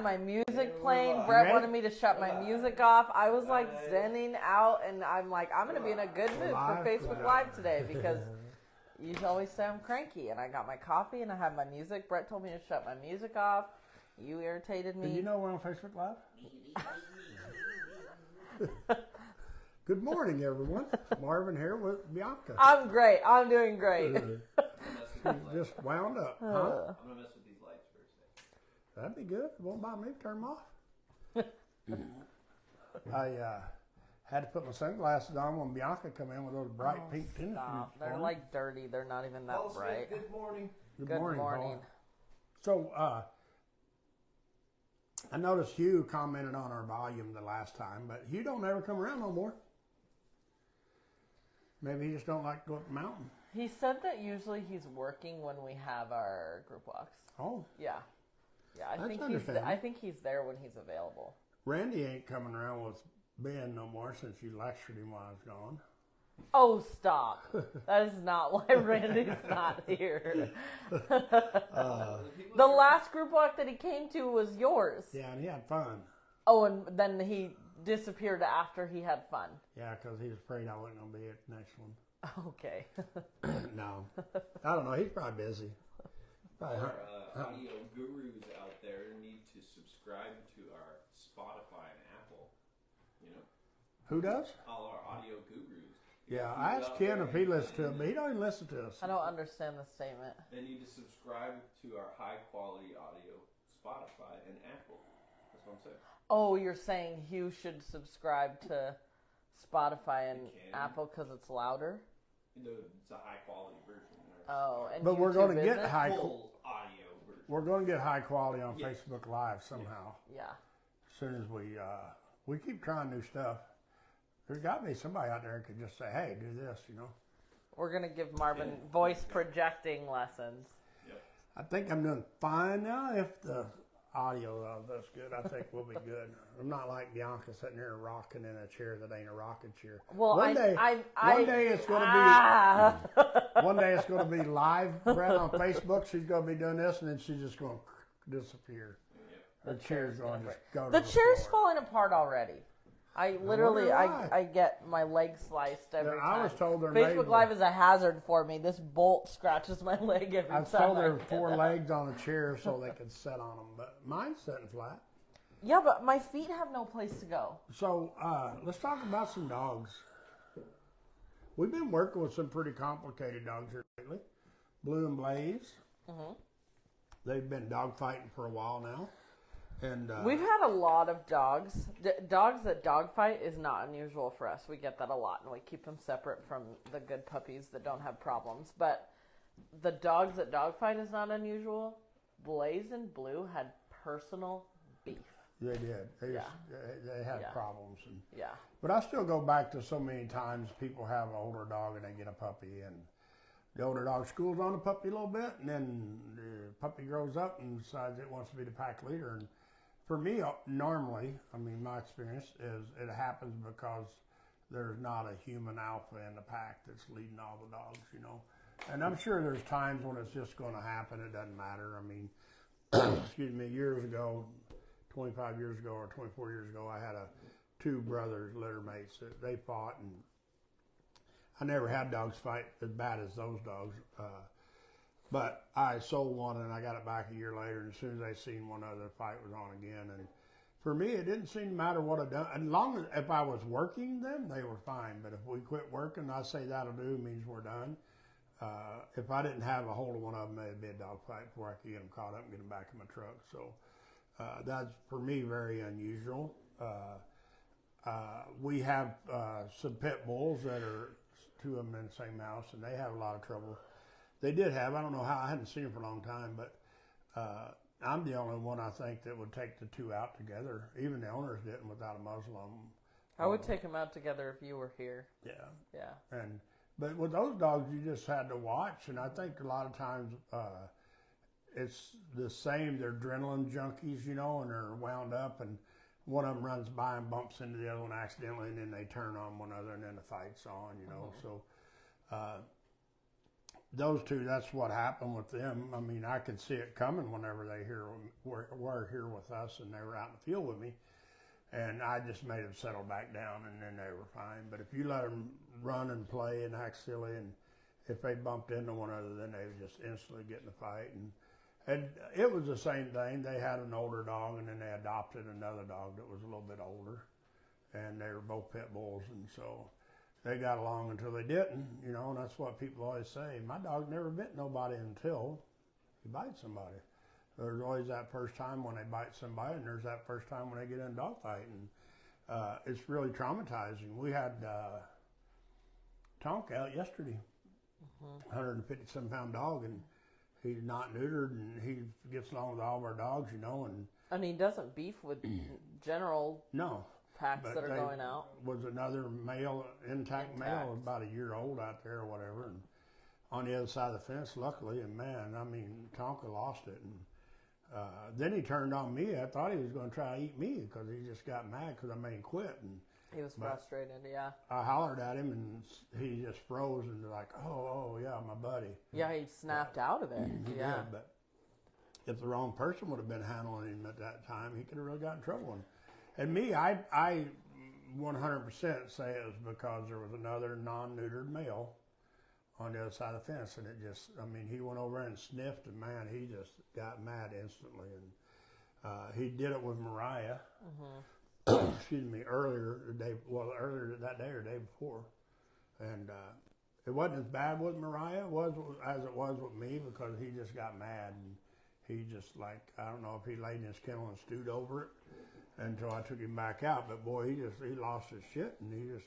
My music playing. Brett wanted me to shut my music off. I was like zenning out, and I'm like, I'm gonna be in a good mood for Facebook Live today because you always say I'm cranky. And I got my coffee and I have my music. Brett told me to shut my music off. You irritated me. Do you know we're on Facebook Live? Good morning, everyone. Marvin here with Bianca. I'm great. I'm doing great. Just wound up. Huh? I'm gonna mess with these lights for a second. That'd be good. It won't bother me to turn them off. I had to put my sunglasses on when Bianca come in with those bright pink tennis shoes. They're like dirty. They're not even that bright. Good morning. Good morning. Paul. So, I noticed Hugh commented on our volume the last time, but Hugh don't ever come around no more. Maybe he just don't like to go up the mountain. He said that usually he's working when we have our group walks. Oh. Yeah. Yeah, I think he's there when he's available. Randy ain't coming around with Ben no more since you lectured him while I was gone. Oh, stop. That is not why Randy's not here. The last group walk that he came to was yours. Yeah, and he had fun. Oh, and then he disappeared after he had fun. Yeah, because he was afraid I wasn't going to be at the next one. Okay. No. I don't know. He's probably busy. Our audio gurus out there need to subscribe to our Spotify and Apple. You know? Who does? All our audio gurus. Yeah, I asked Ken if he listens to it, but he don't even listen to us. I don't understand the statement. They need to subscribe to our high-quality audio Spotify and Apple. That's what I'm saying. Oh, you're saying Hugh should subscribe to Spotify and Apple because it's louder? It's a high-quality version. Oh, and but we're going to get full audio version. We're going to get high quality on Facebook Live somehow. Yeah. As soon as we keep trying new stuff. There's got to be somebody out there who could just say, "Hey, do this," you know. We're going to give Marvin voice projecting lessons. Yep. I think I'm doing fine now. If the audio of us good, I think we'll be good. I'm not like Bianca sitting here rocking in a chair that ain't a rocking chair. Well, one day it's going to be one day it's going to be live Brett on Facebook. She's going to be doing this, and then she's just going to disappear. Her chair's going to just go. The chair's falling apart already. I literally, I get my leg sliced every time. I was told her Facebook Live is a hazard for me. This bolt scratches my leg every time. I was told there were 4 legs on a chair so they could sit on them, but mine's sitting flat. Yeah, but my feet have no place to go. So let's talk about some dogs. We've been working with some pretty complicated dogs here lately. Blue and Blaze. Mm-hmm. They've been dog fighting for a while now. And we've had a lot of dogs. Dogs that dogfight is not unusual for us. We get that a lot, and we keep them separate from the good puppies that don't have problems. But the dogs that dogfight is not unusual. Blaze and Blue had personal beef. They did. They had problems. And, yeah. But I still go back to so many times people have an older dog and they get a puppy, and the older dog schools on the puppy a little bit, and then the puppy grows up and decides it wants to be the pack leader. And for me, normally, my experience is it happens because there's not a human alpha in the pack that's leading all the dogs, you know. And I'm sure there's times when it's just going to happen. It doesn't matter. Excuse me, years ago, 25 years ago or 24 years ago, I had 2 brothers, litter mates, that they fought, and I never had dogs fight as bad as those dogs. But I sold one and I got it back a year later, and as soon as I seen one other, fight was on again. And for me, it didn't seem to matter what I'd done. As long as if I was working them, they were fine. But if we quit working, I say that'll do, means we're done. If I didn't have a hold of one of them, it'd be a dog fight before I could get them caught up and get them back in my truck. So that's, for me, very unusual. We have some pit bulls that are 2 of them in the same house, and they have a lot of trouble. They did have, I don't know how, I hadn't seen them for a long time, but I'm the only one, I think, that would take the 2 out together. Even the owners didn't without a muzzle on them. I would take them out together if you were here. Yeah. But with those dogs, you just had to watch, and I think a lot of times it's the same. They're adrenaline junkies, you know, and they're wound up, and one of them runs by and bumps into the other one accidentally, and then they turn on one another, and then the fight's on, you know. So those two, that's what happened with them. I mean, I could see it coming whenever they were here with us and they were out in the field with me. And I just made them settle back down, and then they were fine. But if you let them run and play and act silly, and if they bumped into one another, then they would just instantly get in a fight. And it was the same thing. They had an older dog, and then they adopted another dog that was a little bit older. And they were both pit bulls, and so they got along until they didn't, you know, and that's what people always say. My dog never bit nobody until he bites somebody. There's always that first time when they bite somebody, and there's that first time when they get in a dog fight, and it's really traumatizing. We had Tonk out yesterday, 150-some-pound dog, and he's not neutered, and he gets along with all of our dogs, you know, and he doesn't beef with general packs that are going out. Was another male, intact male, about a year old out there or whatever, and on the other side of the fence, luckily, and man, I mean, Tonka lost it, and then he turned on me. I thought he was going to try to eat me because he just got mad because I made him quit. And he was frustrated, yeah. I hollered at him, and he just froze and like, oh, yeah, my buddy. Yeah, he snapped out of it. Yeah, but if the wrong person would have been handling him at that time, he could have really got in trouble. And me, I 100% say it was because there was another non-neutered male on the other side of the fence, and it just, I mean, he went over and sniffed, and man, he just got mad instantly. And he did it with Mariah, excuse me, earlier that day or the day before. And it wasn't as bad with Mariah as it was with me, because he just got mad, and he just, like, I don't know if he laid in his kennel and stewed over it until I took him back out. But boy, he lost his shit, and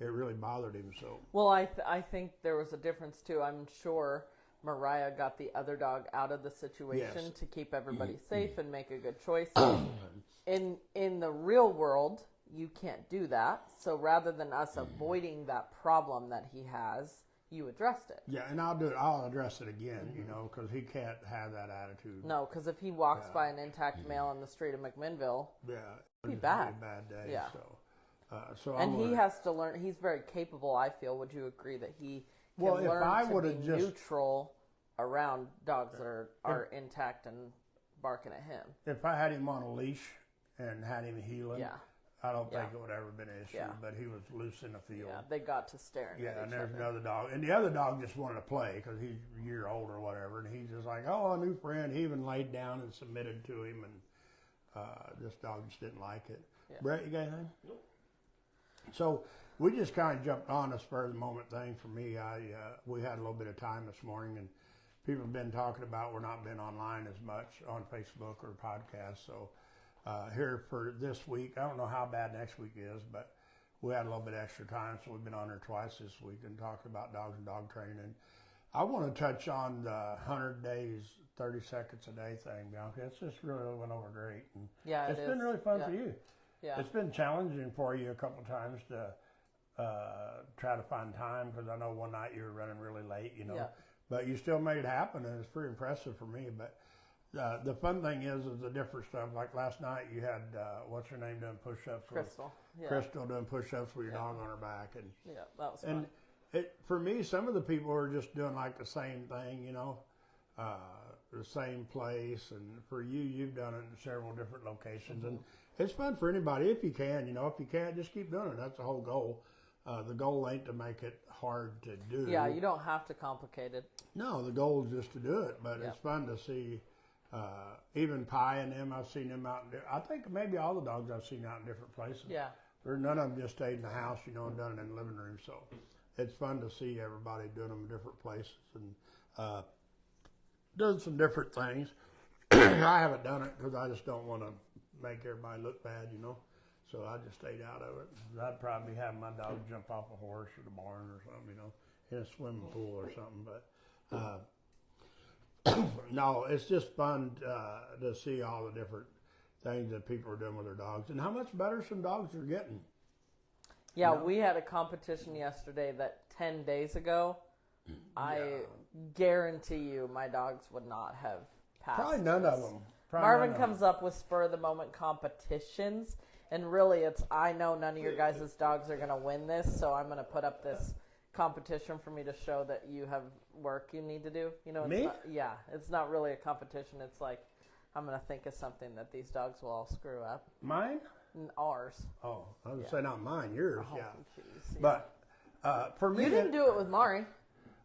it really bothered him. So well, I think there was a difference too. I'm sure Mariah got the other dog out of the situation to keep everybody safe and make a good choice. In the real world, you can't do that. So rather than us avoiding that problem that he has, you addressed it. Yeah, and I'll address it again, you know, because he can't have that attitude. No, because if he walks by an intact male on the street of McMinnville, it'd be bad. It'd be a bad day. Yeah. So he has to learn. He's very capable, I feel. Would you agree that he can learn to be neutral around dogs that are intact and barking at him? If I had him on a leash and had him healing, I don't think it would ever been an issue. Yeah. But he was loose in the field. Yeah, they got to staring at each and there's other. Another dog. And the other dog just wanted to play because he's a year old or whatever. And he's just like, oh, a new friend. He even laid down and submitted to him. And this dog just didn't like it. Yeah. Brett, you got anything? Nope. So we just kind of jumped on a spur of the moment thing for me. We had a little bit of time this morning, and people have been talking about we're not been online as much on Facebook or podcasts. So here for this week, I don't know how bad next week is, but we had a little bit extra time, so we've been on there twice this week and talked about dogs and dog training. I want to touch on the 100 days, 30 seconds a day thing, Bianca. It's just really went over great. And it's been really fun for you. Yeah. It's been challenging for you a couple times to try to find time, because I know one night you were running really late, you know. Yeah. But you still made it happen, and it's pretty impressive for me. But the fun thing is the different stuff. Like last night you had, what's her name, doing push-ups? Crystal. Crystal doing push-ups with your dog on her back. And that was fun. And for me, some of the people are just doing like the same thing, you know, the same place. And for you, you've done it in several different locations. And it's fun for anybody if you can, you know. If you can't, just keep doing it. That's the whole goal. The goal ain't to make it hard to do. Yeah, you don't have to complicate it. No, the goal is just to do it. But it's fun to see even Pie and them. I've seen them out. I think maybe all the dogs I've seen out in different places. Yeah. None of them just stayed in the house, you know, and done it in the living room. So it's fun to see everybody doing them in different places and doing some different things. I haven't done it because I just don't want to make everybody look bad, you know. So I just stayed out of it. I'd probably have my dog jump off a horse or the barn or something, you know, in a swimming pool or something. But no, it's just fun to see all the different things that people are doing with their dogs and how much better some dogs are getting. Yeah, you know? We had a competition yesterday that 10 days ago, I guarantee you my dogs would not have passed. Probably none of them. Marvin comes up with spur-of-the-moment competitions, and really I know none of your guys' dogs are going to win this, so I'm going to put up this competition for me to show that you have work you need to do. You know, Me? It's not really a competition. It's like I'm gonna think of something that these dogs will all screw up. Mine? Ours. Oh, I was gonna say not mine, yours. Oh, Yeah. geez, yeah. But for me, You didn't do it with Mari.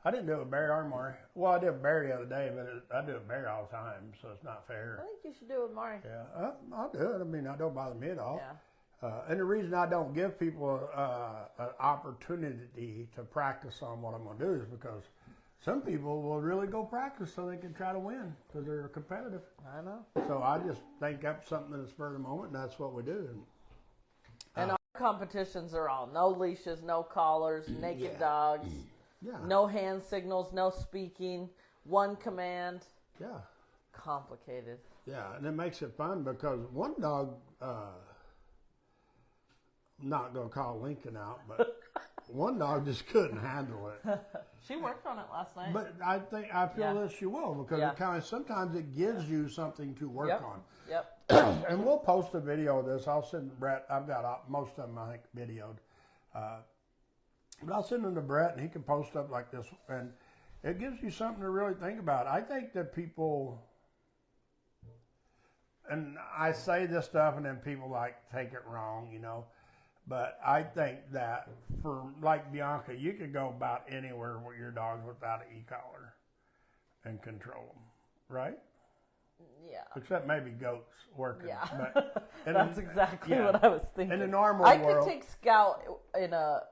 I didn't do it with Barry or Mari. Well, I did with Barry the other day, but I do it with Barry all the time, so it's not fair. I think you should do it with Mari. Yeah, I'll do it. I mean, it don't bother me at all. Yeah. And the reason I don't give people an opportunity to practice on what I'm going to do is because some people will really go practice so they can try to win because they're competitive. I know. So I just think up something that's for the moment, and that's what we do. And our competitions are all no leashes, no collars, naked dogs, Yeah. no hand signals, no speaking, one command. Yeah. Complicated. Yeah, and it makes it fun because one dog, I'm not going to call Lincoln out, but one dog just couldn't handle it. She worked on it last night. But I feel that she will because it kind of sometimes it gives you something to work on. Yep. And we'll post a video of this. I'll send Brett. I've got most of them I think videoed, but I'll send them to Brett and he can post up like this, and it gives you something to really think about. I think that people, and I say this stuff and then people like take it wrong, you know. But I think that for like Bianca, you could go about anywhere with your dogs without an e-collar and control them, right? Yeah. Except maybe goats working. Yeah. But That's exactly what I was thinking. In the normal I world, could take Scout in a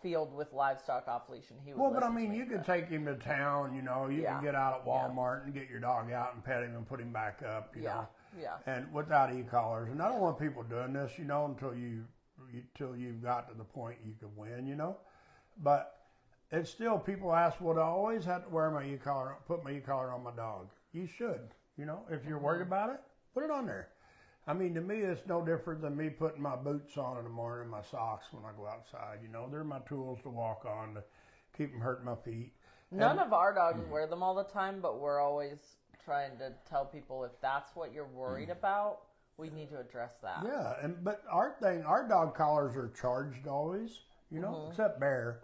field with livestock off leash and he would. well, but I listen to mean, me, you could take him to town, you know. You can get out at Walmart and get your dog out and pet him and put him back up, you know. Yeah. And without e-collars. And I don't want people doing this, you know, until you've got to the point you can win, you know. But it's still, people ask, well, do I always have to wear my e-collar, put my e-collar on my dog? You should, you know. If you're worried about it, put it on there. I mean, to me, it's no different than me putting my boots on in the morning, my socks when I go outside. You know, they're my tools to walk on to keep them hurting my feet. None of our dogs wear them all the time, but we're always trying to tell people if that's what you're worried about, we need to address that. Yeah, but our dog collars are charged always, you know, except Bear.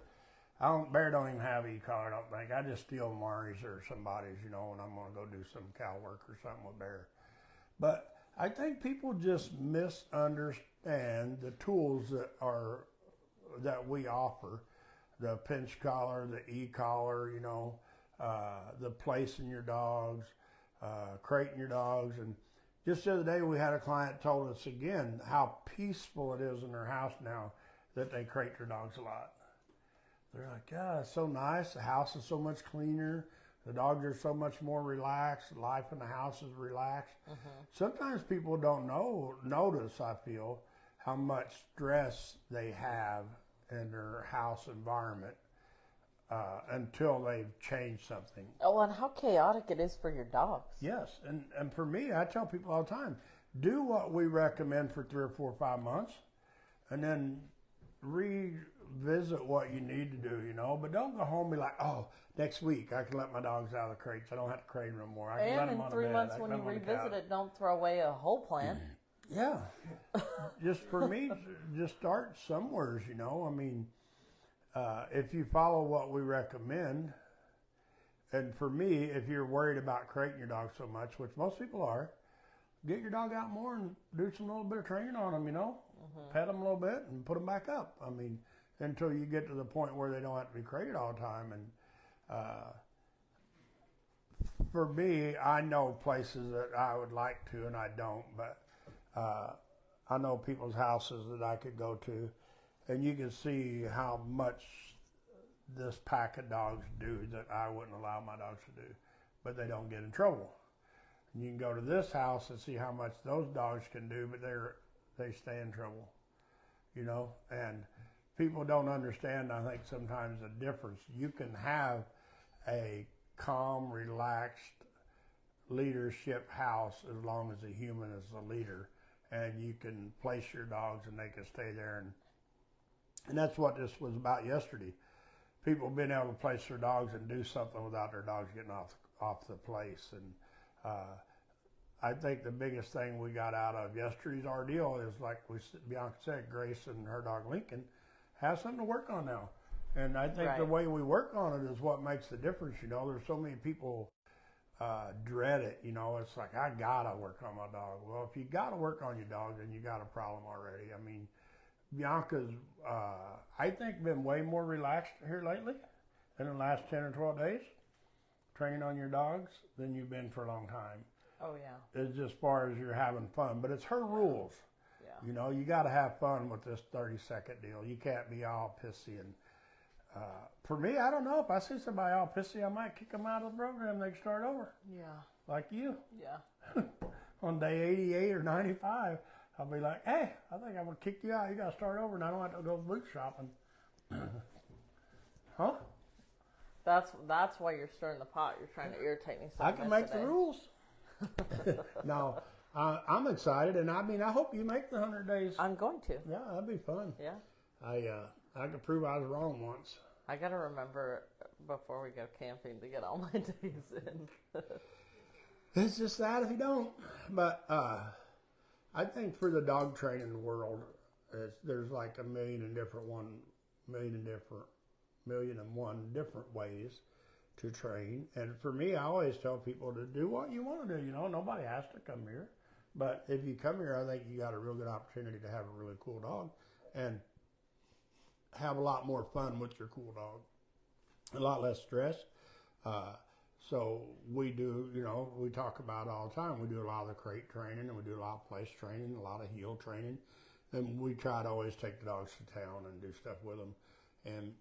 Bear don't even have e-collar, I don't think. I just steal Mari's or somebody's, you know, when I'm going to go do some cow work or something with Bear. But I think people just misunderstand the tools that we offer. The pinch collar, the e-collar, you know, the placing your dogs, crating your dogs. And just the other day we had a client told us again how peaceful it is in their house now that they crate their dogs a lot. They're like, yeah, it's so nice. The house is so much cleaner. The dogs are so much more relaxed. Life in the house is relaxed. Sometimes people don't notice, I feel, how much stress they have in their house environment until they've changed something. Oh, and how chaotic it is for your dogs. Yes, and for me, I tell people all the time, do what we recommend for 3 or 4 or 5 months, and then revisit what you need to do, you know. But don't go home and be like, oh, next week I can let my dogs out of the crates. I don't have to crate them no more. I can let them on in the 3 bed. months I can when let you them on the revisit couch. it, don't throw away a whole plan. Yeah. Just for me, just start somewhere, you know. I mean, if you follow what we recommend, and for me, if you're worried about crating your dog so much, which most people are, get your dog out more and do some little bit of training on them, you know. Pet them a little bit and put them back up. I mean, until you get to the point where they don't have to be crated all the time. And for me, I know places that I would like to and I don't, but I know people's houses that I could go to, and you can see how much this pack of dogs do that I wouldn't allow my dogs to do, but they don't get in trouble. And you can go to this house and see how much those dogs can do, but they stay in trouble, you know. And people don't understand, I think, sometimes the difference. You can have a calm, relaxed leadership house as long as the human is the leader, and you can place your dogs and they can stay there. And that's what this was about yesterday. People being able to place their dogs and do something without their dogs getting off the place. And I think the biggest thing we got out of yesterday's ordeal is, like Bianca said, Grace and her dog Lincoln have something to work on now. And I think the Right. way we work on it is what makes the difference. You know, there's so many people dread it. You know, it's like, I gotta work on my dog. Well, if you gotta work on your dog, then you got a problem already. I mean, Bianca's, I think, been way more relaxed here lately in the last 10 or 12 days, training on your dogs, than you've been for a long time. Oh, yeah. It's just as far as you're having fun. But it's her rules. Yeah. You know, you got to have fun with this 30-second deal. You can't be all pissy. And for me, I don't know. If I see somebody all pissy, I might kick them out of the program. They can start over. Yeah. Like you. Yeah. On day 88 or 95, I'll be like, hey, I think I'm going to kick you out. You got to start over, and I don't have to go boot shopping. Huh? That's why you're stirring the pot. You're trying to irritate me so I can make the rules. No, I'm excited, and I mean, I hope you make the 100 days. I'm going to. Yeah, that'd be fun. Yeah. I could prove I was wrong once. I got to remember before we go camping to get all my days in. It's just sad if you don't. But I think for the dog training world, there's like a million and one different ways to train. And for me, I always tell people to do what you want to do. You know, nobody has to come here. But if you come here, I think you got a real good opportunity to have a really cool dog and have a lot more fun with your cool dog. A lot less stress. So we do, you know, we talk about it all the time. We do a lot of the crate training, and we do a lot of place training, a lot of heel training. And we try to always take the dogs to town and do stuff with them. And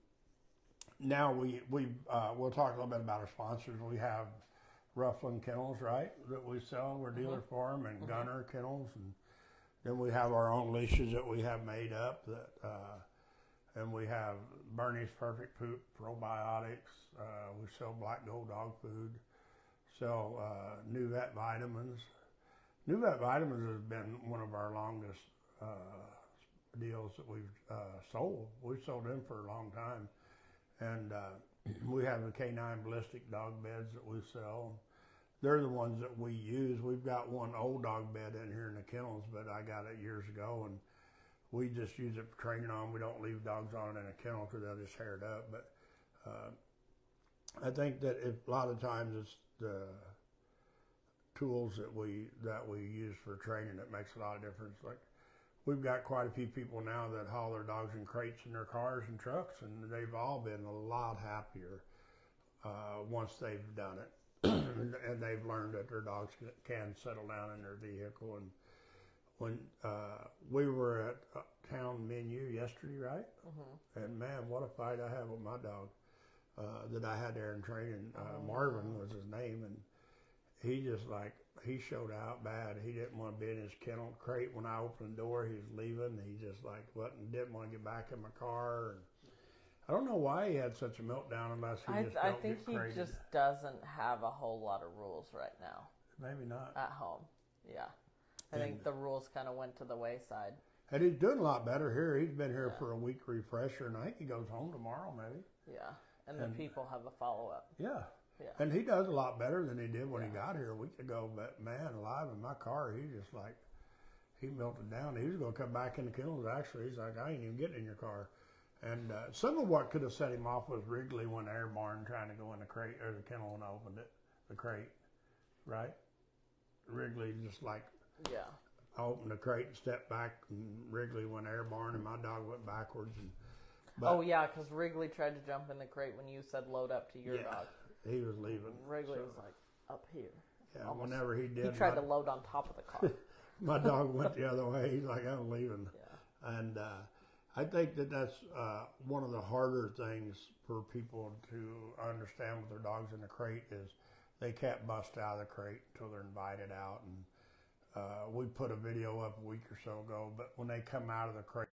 now we'll talk a little bit about our sponsors. We have Rufflin Kennels, right, that we sell. We're dealer for them, and Gunner Kennels, and then we have our own leashes that we have made up. And we have Bernie's Perfect Poop Probiotics. We sell Black Gold Dog Food. Sell New Vet Vitamins. New Vet Vitamins has been one of our longest deals that we've sold. We've sold them for a long time. And we have the K9 ballistic dog beds that we sell. They're the ones that we use. We've got one old dog bed in here in the kennels, but I got it years ago, and we just use it for training on. We don't leave dogs on it in a kennel because they'll just hair it up. But I think that a lot of times it's the tools that we use for training that makes a lot of difference. Like, we've got quite a few people now that haul their dogs in crates in their cars and trucks, and they've all been a lot happier once they've done it. And they've learned that their dogs can settle down in their vehicle. And when we were at Town Menu yesterday, right? And man, what a fight I had with my dog that I had there in training. Marvin was his name, and he showed out bad. He didn't want to be in his kennel crate when I opened the door. He was leaving. He just didn't want to get back in my car. And I don't know why he had such a meltdown unless he just I don't think get he crazy. just doesn't have a whole lot of rules right now Maybe not. at home. Yeah. I think the rules kind of went to the wayside. And he's doing a lot better here. He's been here for a week refresher, and I think he goes home tomorrow maybe. Yeah. And the people have a follow-up. Yeah. Yeah. And he does a lot better than he did when he got here a week ago. But man, alive in my car, he melted down. He was going to come back in the kennels. Actually, he's like, I ain't even getting in your car. And some of what could have set him off was Wrigley when airborne trying to go in the crate or the kennel when I opened it, the crate, right? Wrigley just like I opened the crate and stepped back, and Wrigley went airborne, and my dog went backwards. Oh yeah, because Wrigley tried to jump in the crate when you said load up to your dog. He was leaving. Wrigley was like up here. Yeah, almost. Whenever he did, he tried to load on top of the car. My dog went the other way. He's like, I'm leaving. Yeah. And I think that's one of the harder things for people to understand with their dogs in the crate is they can't bust out of the crate until they're invited out. And we put a video up a week or so ago, but when they come out of the crate,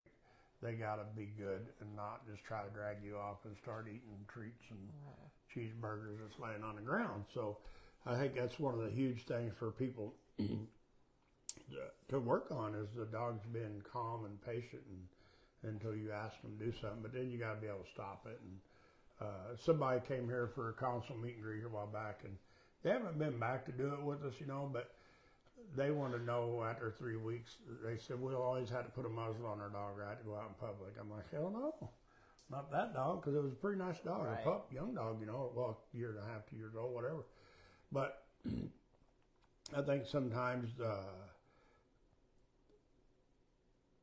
they got to be good and not just try to drag you off and start eating treats and cheeseburgers that's laying on the ground. So I think that's one of the huge things for people to work on is the dogs being calm and patient until you ask them to do something. But then you got to be able to stop it. And somebody came here for a council meet and greet a while back, and they haven't been back to do it with us, but they want to know after 3 weeks. They said, we'll always have to put a muzzle on our dog, right, to go out in public. I'm like, hell no. Not that dog, because it was a pretty nice dog, Right. a pup, young dog, you know, well, year and a half, 2 years old, whatever. But I think sometimes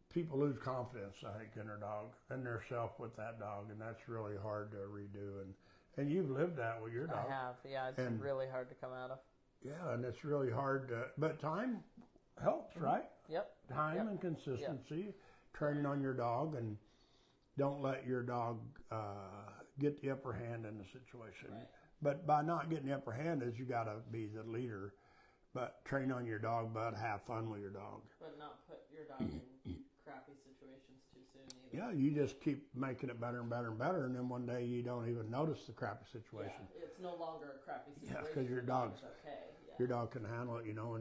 people lose confidence, I think, in their dog and their self with that dog, and that's really hard to redo. And you've lived that with your dog. I have, yeah. It's really hard to come out of. Yeah, and it's really hard to, but time helps, right? Yep. Time and consistency, training on your dog, and don't let your dog get the upper hand in the situation. Right. But by not getting the upper hand is you got to be the leader. But train on your dog, but have fun with your dog. But not put your dog in crappy situations too soon either. Yeah, you just keep making it better and better and better, and then one day you don't even notice the crappy situation. Yeah, it's no longer a crappy situation. Yeah, because your dog's okay. Yeah. Your dog can handle it, you know.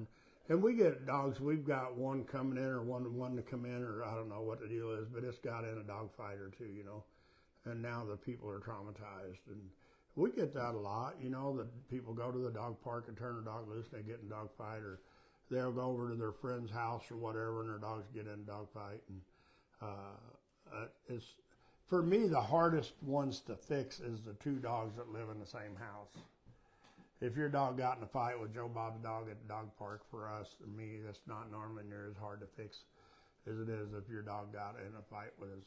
And we get dogs. We've got one coming in, or one to come in, or I don't know what the deal is, but it's got in a dog fight or two, you know. And now the people are traumatized, and we get that a lot, you know. That people go to the dog park and turn their dog loose, and they get in a dog fight, or they'll go over to their friend's house or whatever, and their dogs get in a dog fight. And it's for me the hardest ones to fix is the two dogs that live in the same house. If your dog got in a fight with Joe Bob's dog at the dog park, for us and me, that's not normally near as hard to fix as it is if your dog got in a fight with his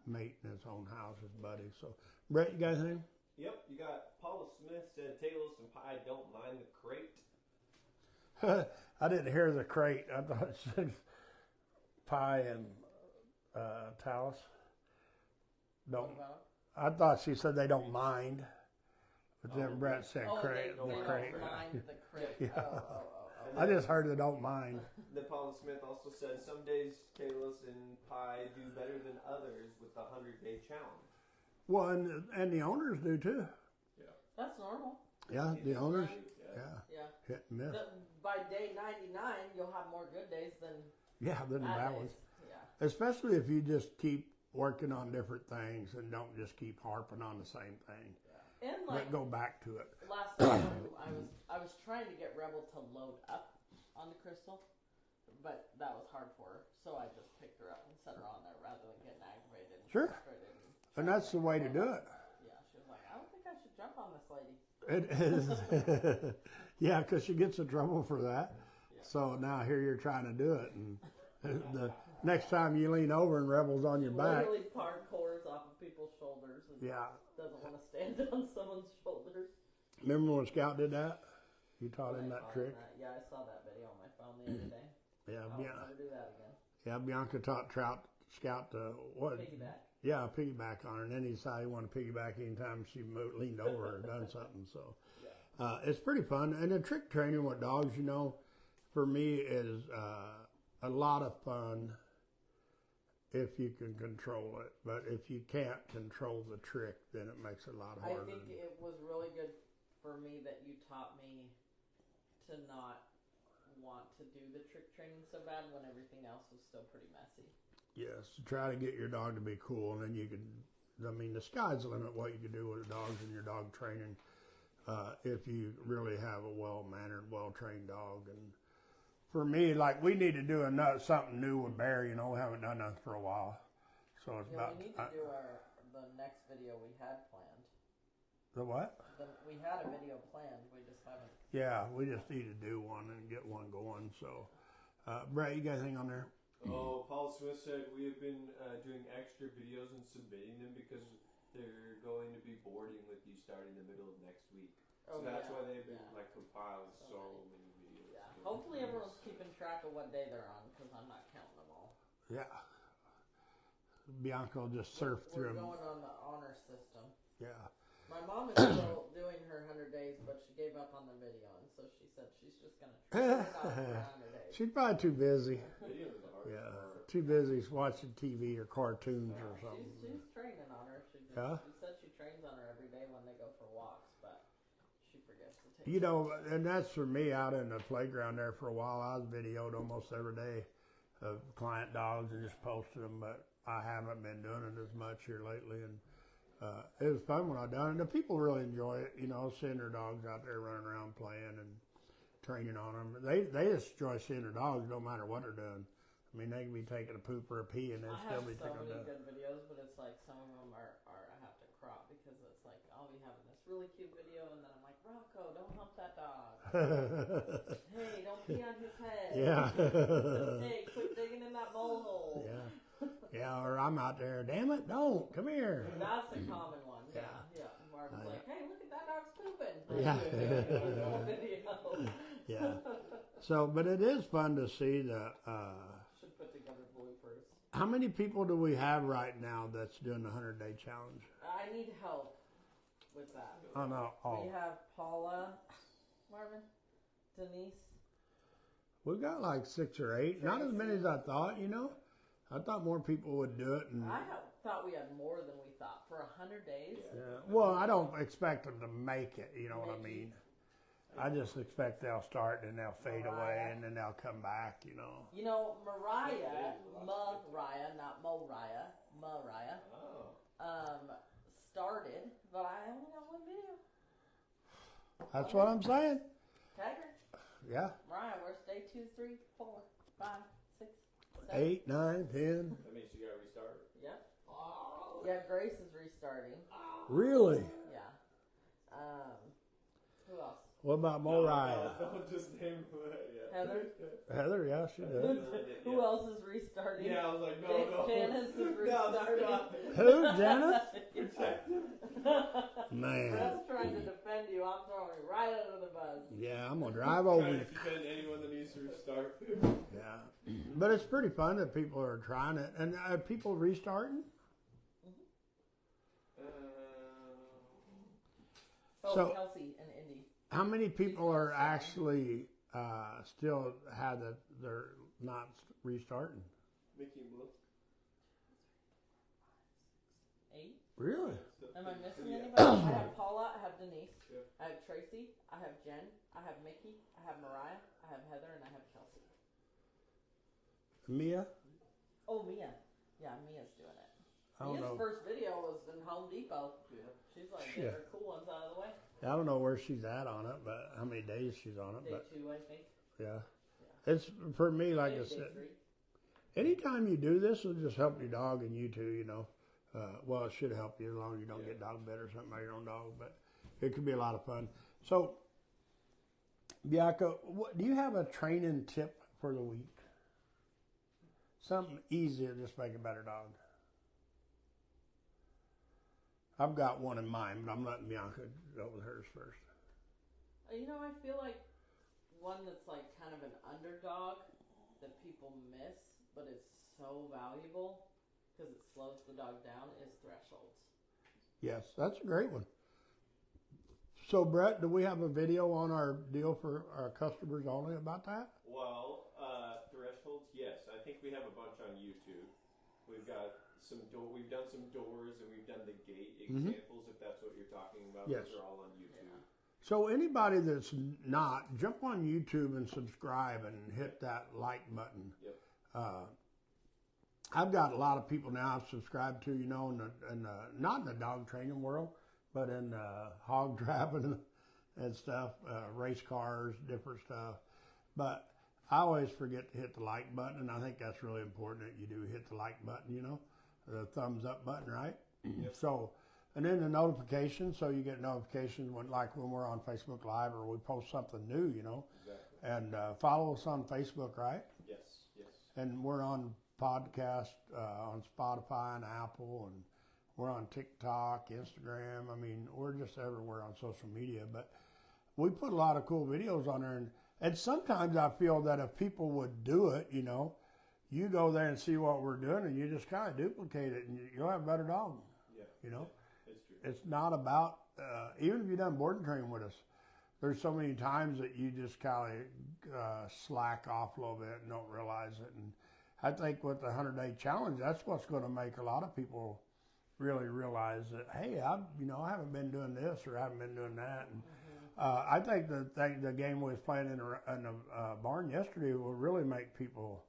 mate in his own house, his buddy. So, Brett, you got anything? Yep, you got Paula Smith said Taylor's and Pie don't mind the crate. I didn't hear the crate. I thought it said Pie and Talus. Don't. I thought she said they don't mind. But then Brett said crate. They don't mind the crate. Yeah. I just heard they don't mind. Then Paula Smith also said some days Kalis and Pie do better than others with the 100-day challenge. Well, and the owners do too. Yeah. That's normal. Yeah, the owners. Yeah. Hit and miss. By day 99, you'll have more good days than the bad ones. Yeah. Especially if you just keep working on different things and don't just keep harping on the same thing. Yeah. And like, but go back to it. Last time I was trying to get Rebel to load up on the crystal, but that was hard for her. So I just picked her up and set her on there rather than getting aggravated and frustrated. And that's the way to do it. Yeah, she was like, I don't think I should jump on this lady. It is. Yeah, because she gets in trouble for that. Yeah. So now here you're trying to do it, and the next time you lean over and Rebel's on your back. Literally parkours off of people's shoulders and doesn't want to stand on someone's shoulders. Remember when Scout did that? You taught him that trick? Yeah, I saw that video on my phone the other day. I'll never do that again. Yeah, Bianca taught Scout to what? Piggyback. Yeah, piggyback on her, and then he decided he wanted to piggyback anytime she leaned over or done something. So it's pretty fun. And the trick training with dogs, you know, for me is a lot of fun if you can control it. But if you can't control the trick, then it makes it a lot harder. I think it was really good for me that you taught me to not want to do the trick training so bad when everything else was still pretty messy. Yes, try to get your dog to be cool, and then you can, I mean, the sky's the limit what you can do with the dogs and your dog training if you really have a well-mannered, well-trained dog. And for me, like, we need to do something new with Bear, you know, we haven't done that for a while. So it's about... we need to do the next video we had planned. The what? We had a video planned, we just haven't... Yeah, we just need to do one and get one going, so... Brett, you got anything on there? Oh, Paul Smith said we have been doing extra videos and submitting them because they're going to be boarding with you starting the middle of next week. So that's why they've been like compiled so many videos. Yeah. Hopefully everyone's keeping track of what day they're on because I'm not counting them all. Yeah. Bianca will just surf through them. We're going on the honor system. Yeah. My mom is still doing her 100 days, but she gave up on the video, and so she said she's just going to try it out for 100 days. She's probably too busy. Too busy watching TV or cartoons or something. She's training on her. She said she trains on her every day when they go for walks, but she forgets to take. You know, and that's for me out in the playground there for a while. I was videoed almost every day of client dogs and just posted them, but I haven't been doing it as much here lately. And it was fun when I done it. The people really enjoy it, you know, seeing their dogs out there running around playing and training on them. They just enjoy seeing their dogs no matter what they're doing. I mean, they can be taking a poop or a pee and then still be taking I have so many good videos, but it's like some of them are I have to crop because it's like I'll be having this really cute video and then I'm like, Rocco, don't hump that dog. Hey, don't pee on his head. Yeah. Hey, quit digging in that mole hole. Yeah. Yeah, or I'm out there, damn it, don't, come here. That's a common one. Yeah. Marvin's like, hey, look at that dog's pooping. Yeah. Video. Yeah. So, but it is fun to see the, should put together bloopers. how many people do we have right now that's doing the 100-day challenge? I need help with that. Oh, no. We have Paula, Marvin, Denise. We've got like 6 or 8. Not as many as I thought, you know. I thought more people would do it. And thought we had more than we thought. For 100 days? yeah. Well, I don't expect them to make it, you know what I mean? I just expect they'll start and they'll fade away and then they'll come back, you know. You know, Mariah, not Moriah, started, but I only got one video. That's what I'm saying. Tag her. Yeah. Mariah, where's day 2, 3, 4, 5, 6, 7? 8, 9, 10. That means you gotta restart. Yep. Yeah, Grace is restarting. Really? Yeah. Who else? What about Moriah? Don't just name Heather? Heather, yeah, she does. Who else is restarting? Yeah, I was like, no. Janice is restarting. Who, Janice? Man. Brett's trying to defend you. I'm throwing you right under the bus. Yeah, I'm going to drive over Trying you. to defend anyone that needs to restart. Yeah. But it's pretty fun that people are trying it. And are people restarting? So, Kelsey and Indy. How many people are actually still they're not restarting? Mickey and Blue. 8. Really? Am I missing anybody? I have Paula, I have Denise, I have Tracy, I have Jen, I have Mickey, I have Mariah, I have Heather, and I have Chelsea. Mia? Oh, Mia. Yeah, Mia's doing it. I don't know. Mia's first video was in Home Depot. Yeah. She's like getting her cool ones out of the way. I don't know where she's at on it, but how many days she's on it. Day 2, I think. Yeah. It's, for me, like I said, anytime you do this, it'll just help your dog and you too, you know. Well, it should help you as long as you don't get dog bit or something by your own dog, but it could be a lot of fun. So, Bianca, do you have a training tip for the week? Something easy to just make a better dog. I've got one in mind, but I'm letting Bianca go with hers first. You know, I feel like one that's like kind of an underdog that people miss, but it's so valuable because it slows the dog down is thresholds. Yes, that's a great one. So, Brett, do we have a video on our deal for our customers only about that? Well, thresholds, yes. I think we have a bunch on YouTube. We've got we've done some doors and we've done the gate examples, if that's what you're talking about. Yes. Those are all on YouTube. So anybody that's not, jump on YouTube and subscribe and hit that like button. Yep. I've got a lot of people now I've subscribed to, you know, not in the dog training world, but in hog trapping and stuff, race cars, different stuff. But I always forget to hit the like button, and I think that's really important that you do hit the like button, you know, the thumbs up button, right? Yep. So, and then the notifications, so you get notifications when we're on Facebook Live or we post something new, you know. Exactly. And follow us on Facebook, right? Yes, yes. And we're on podcast on Spotify and Apple, and we're on TikTok, Instagram. I mean, we're just everywhere on social media. But we put a lot of cool videos on there, and sometimes I feel that if people would do it, you know, you go there and see what we're doing, and you just kind of duplicate it, and you'll have a better dog. Yeah. You know, yeah, it's true. it's not about even if you've done board and training with us. There's so many times that you just kind of slack off a little bit and don't realize it. And I think with the 100-day challenge, that's what's going to make a lot of people really realize that, hey, I haven't been doing this or I haven't been doing that. And I think the game we was playing in the barn yesterday will really make people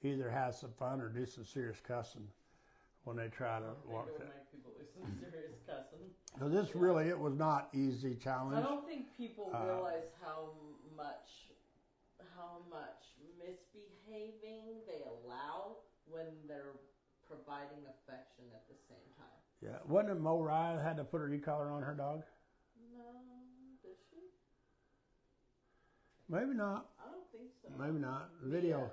either have some fun or do some serious cussing when they try to walk it that. would make people do some serious cussing. Because it was not easy challenge. I don't think people realize how much misbehaving they allow when they're providing affection at the same time. Yeah. Wasn't it Mo Ryan had to put a e-collar on her dog? No, did she? Maybe not. I don't think so. Maybe not. Video.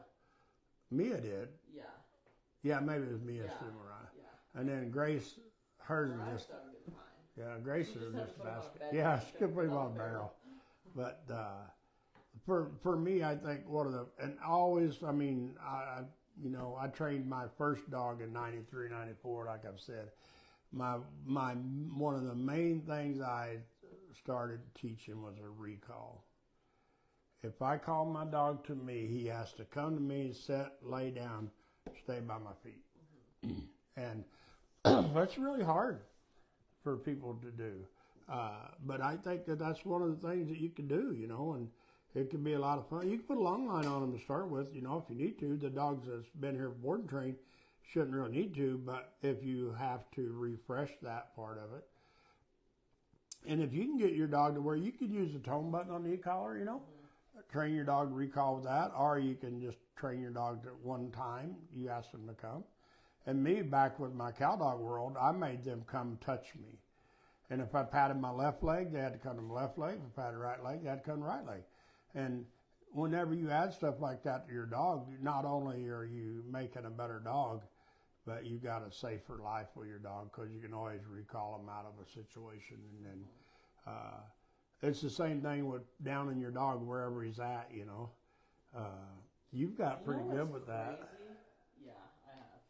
Mia did. Yeah. Yeah, maybe it was Mia through Mariah. Yeah. And then Grace, hers is just. Yeah, Grace is just a basket. Yeah, she could put him on a barrel. But for me, I think one of the, and always, I mean, I trained my first dog in 93, 94, like I've said. My one of the main things I started teaching was a recall. If I call my dog to me, he has to come to me, sit, lay down, stay by my feet. And that's really hard for people to do. But I think that that's one of the things that you can do, and it can be a lot of fun. You can put a long line on them to start with, if you need to. The dogs that's been here board and trained shouldn't really need to, but if you have to refresh that part of it. And if you can get your dog to where you could use the tone button on the e-collar, train your dog to recall with that, or you can just train your dog at one time. You ask them to come. And me, back with my cow dog world, I made them come touch me. And if I patted my left leg, they had to come to my left leg. If I patted right leg, they had to come to right leg. And whenever you add stuff like that to your dog, not only are you making a better dog, but you got a safer life with your dog because you can always recall them out of a situation. And then it's the same thing with downing your dog wherever he's at, You've got pretty good with that. Crazy? Yeah, I have.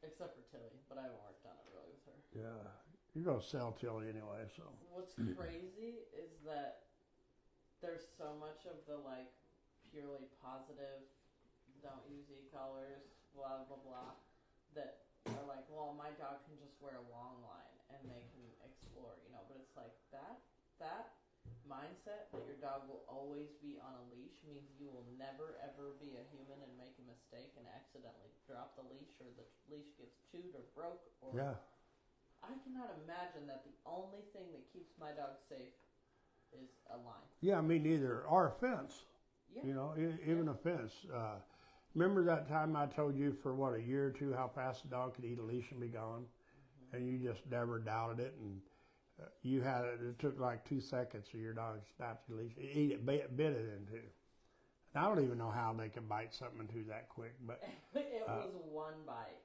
Except for Tilly, but I haven't worked on it really with her. Yeah. You're going to sell Tilly anyway, so. What's crazy is that there's so much of the, purely positive, don't use e-collars, blah, blah, blah, that are like, well, my dog can just wear a long line and they can explore, but it's like that mindset that your dog will always be on a leash means you will never, ever be a human and make a mistake and accidentally drop the leash or the leash gets chewed or broke. Or yeah. I cannot imagine that the only thing that keeps my dog safe is a line. Yeah, me neither. Or a fence. Yeah. Even a fence. Remember that time I told you for, a year or two how fast a dog could eat a leash and be gone? Mm-hmm. And you just never doubted it. And you had it. It took like 2 seconds for your dog to snap the leash, bit it in two. And I don't even know how they can bite something in two that quick, but it was one bite.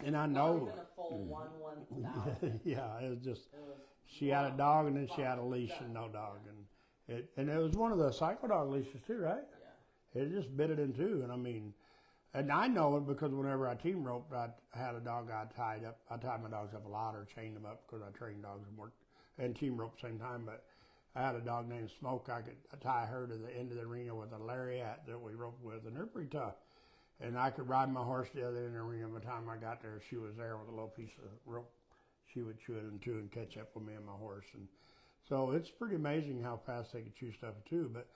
And I know. Not even a full 1/1000. Yeah, it was just. She had a dog and then she had a leash and no dog, and it was one of the psycho dog leashes too, right? Yeah. It just bit it in two, and I know it because whenever I team roped, I had a dog I tied up. I tied my dogs up a lot or chained them up because I trained dogs and worked and team rope at the same time. But I had a dog named Smoke. I could tie her to the end of the arena with a lariat that we roped with, and they're pretty tough. And I could ride my horse the other end of the arena. By the time I got there, she was there with a little piece of rope. She would chew it in two and catch up with me and my horse. And so it's pretty amazing how fast they can chew stuff too. But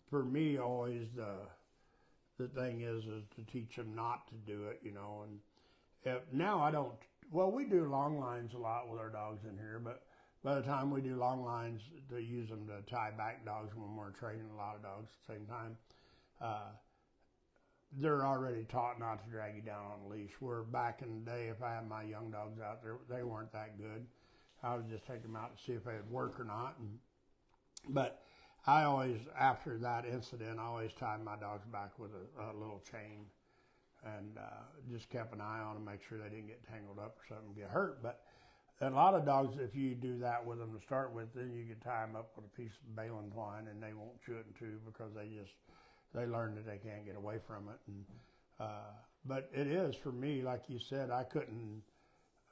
for me, always the thing is to teach them not to do it, And now I don't. Well, we do long lines a lot with our dogs in here, but by the time we do long lines to use them to tie back dogs when we're training a lot of dogs at the same time, they're already taught not to drag you down on a leash. Where back in the day, if I had my young dogs out there, they weren't that good. I would just take them out to see if they would work or not. But I always, after that incident, I always tied my dogs back with a little chain and just kept an eye on them, make sure they didn't get tangled up or something, get hurt. But a lot of dogs, if you do that with them to start with, then you can tie them up with a piece of baling twine and they won't chew it in two because they learn that they can't get away from it. And but it is, for me, like you said, I couldn't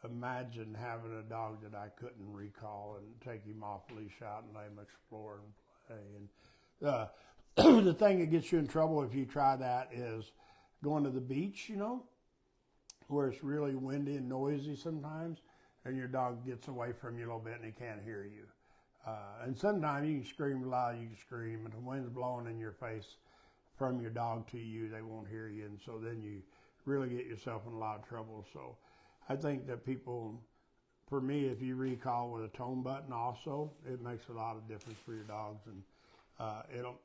imagine having a dog that I couldn't recall and take him off the leash out and let him explore and play. And the thing that gets you in trouble if you try that is going to the beach, where it's really windy and noisy sometimes, and your dog gets away from you a little bit and he can't hear you. And sometimes you can scream loud, you can scream, and the wind's blowing in your face from your dog to you, they won't hear you, and so then you really get yourself in a lot of trouble. So I think that people, for me, if you recall with a tone button also, it makes a lot of difference for your dogs. And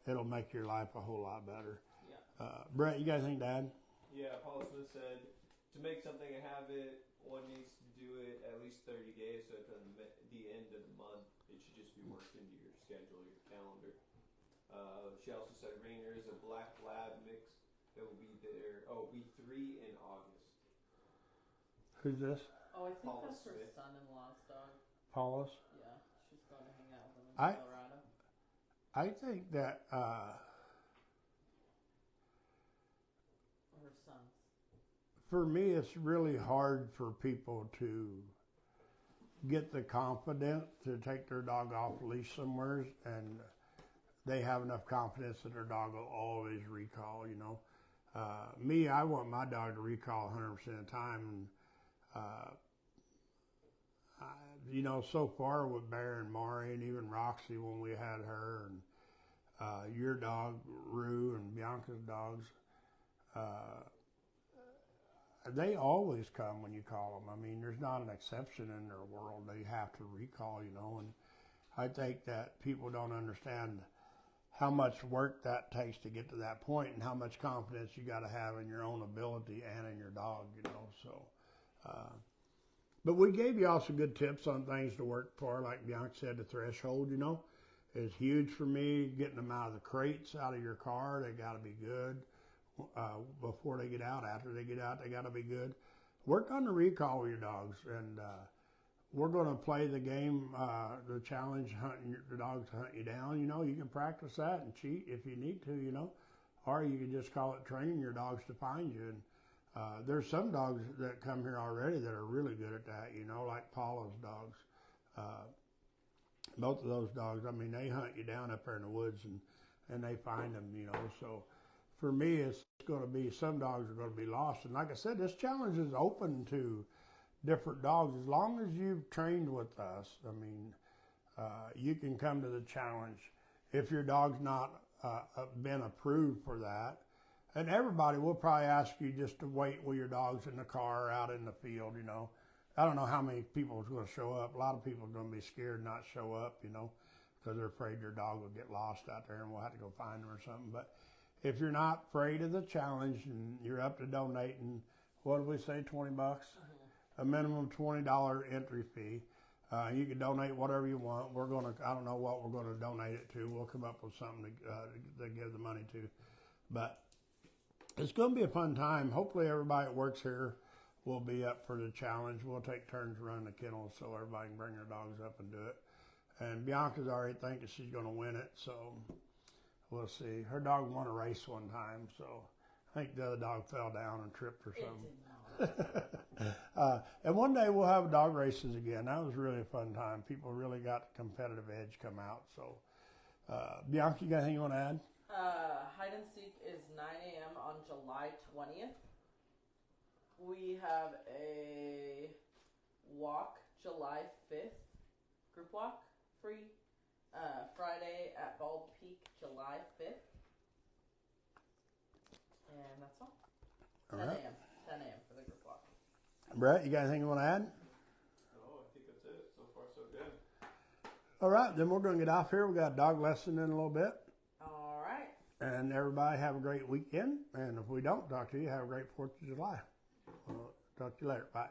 it'll make your life a whole lot better. Yeah. Brett, you got anything to add? Yeah, Paul Smith said to make something a habit, one needs to do it at least 30 days. So at the end of the month, it should just be worked into your schedule, your calendar. She also said Rainer is a black lab mix that will be there. Oh, week 3 in August. Who's this? Oh, I think Paula that's her Smith. son-in-law's dog. Paulus? Yeah, she's going to hang out with him in I- Colorado. I think that Or her son's. for me, it's really hard for people to get the confidence to take their dog off leash somewhere, and they have enough confidence that their dog will always recall. You know, me, I want my dog to recall 100% of the time. And, you know, so far with Bear and Mari and even Roxy when we had her, and your dog Rue and Bianca's dogs. They always come when you call them. I mean, there's not an exception in their world. They have to recall, you know, and I think that people don't understand how much work that takes to get to that point and how much confidence you got to have in your own ability and in your dog, you know, so. But we gave you all some good tips on things to work for. Like Bianca said, the threshold, you know, is huge for me. Getting them out of the crates, out of your car, they got to be good. Before they get out, after they get out, they got to be good. Work on the recall with your dogs, and we're going to play the game, the challenge, hunting the dogs to hunt you down. You know, you can practice that and cheat if you need to, you know, or you can just call it training your dogs to find you. And there's some dogs that come here already that are really good at that, you know, like Paula's dogs. Both of those dogs, I mean, they hunt you down up there in the woods, and they find them, you know, so. For me, it's going to be, some dogs are going to be lost. And like I said, this challenge is open to different dogs. As long as you've trained with us, I mean, you can come to the challenge. If your dog's not been approved for that, and everybody will probably ask you just to wait with your dogs in the car or out in the field, you know. I don't know how many people is going to show up. A lot of people are going to be scared not show up, you know, because they're afraid their dog will get lost out there and we'll have to go find them or something. But if you're not afraid of the challenge and you're up to donating, what did we say, $20? Mm-hmm. A minimum $20 entry fee. You can donate whatever you want. We're going to, I don't know what we're going to donate it to. We'll come up with something to give the money to. But it's going to be a fun time. Hopefully everybody that works here will be up for the challenge. We'll take turns running the kennels so everybody can bring their dogs up and do it. And Bianca's already thinking she's going to win it, so we'll see. Her dog won a race one time, so I think the other dog fell down and tripped or something. And one day we'll have dog races again. That was really a fun time. People really got the competitive edge come out. So, Bianca, you got anything you want to add? Hide and Seek is 9 a.m. on July 20th. We have a walk July 5th, group walk, free. Friday at Bald Peak, July 5th. And that's all. 10 right. a.m. 10 a.m. for the group walk. Brett, you got anything you want to add? No, I think that's it. So far, so good. All right, then we're going to get off here. We got a dog lesson in a little bit. All right. And everybody have a great weekend. And if we don't talk to you, have a great 4th of July. We'll talk to you later. Bye.